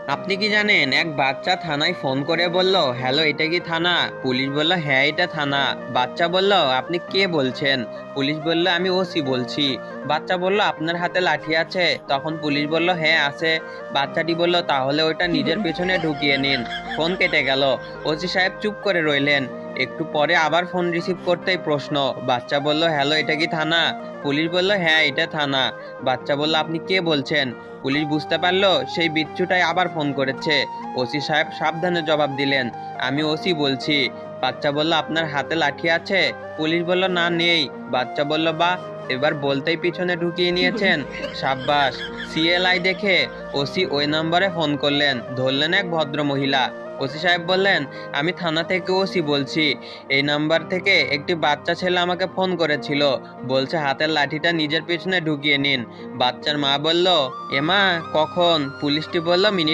আপনি কি জানেন, এক বাচ্চা থানায় ফোন করে বলল, হ্যালো এটা কি থানা? পুলিশ বলল, হ্যাঁ এটা থানা। বাচ্চা বলল, আপনি কে বলছেন? পুলিশ বলল, আমি ওসি বলছি। বাচ্চা বলল, আপনার হাতে লাঠি আছে? তখন পুলিশ বলল, হ্যাঁ আছে। বাচ্চাটি বলল, তাহলে ওইটা নিজের পেছনে ঢুকিয়ে নিন। ফোন কেটে গেল। ওসি সাহেব চুপ করে রইলেন। একটু পরে আবার ফোন রিসিভ করতেই প্রশ্ন। বাচ্চা বলল, হ্যালো এটা কি থানা? পুলিশ বলল, হ্যাঁ এটা থানা। বাচ্চা বলল, আপনি কে বলছেন? পুলিশ বুঝতে পারলো সেই বিচ্ছুটাই আবার ফোন করেছে। ওসি সাহেব সাবধানে জবাব দিলেন, আমি ওসি বলছি। বাচ্চা বলল, আপনার হাতে লাঠি আছে? পুলিশ বলল, না নেই। বাচ্চা বলল, বা এবার বলতেই পিছনে ঢুকিয়ে নিয়েছেন। সাব্বাস। সিএলআই দেখে ওসি ওই নম্বরে ফোন করলেন, ধরলেন এক ভদ্র মহিলা। ওসি সাহেব বললেন, আমি থানা থেকে ওসি বলছি। এই নাম্বার থেকে একটি বাচ্চা ছেলে আমাকে ফোন করেছিল, বলছে হাতের লাঠিটা নিজের পেছনে ঢুকিয়ে নিন। বাচ্চার মা বলল, এমা কখন? পুলিশটি বলল, মিনিট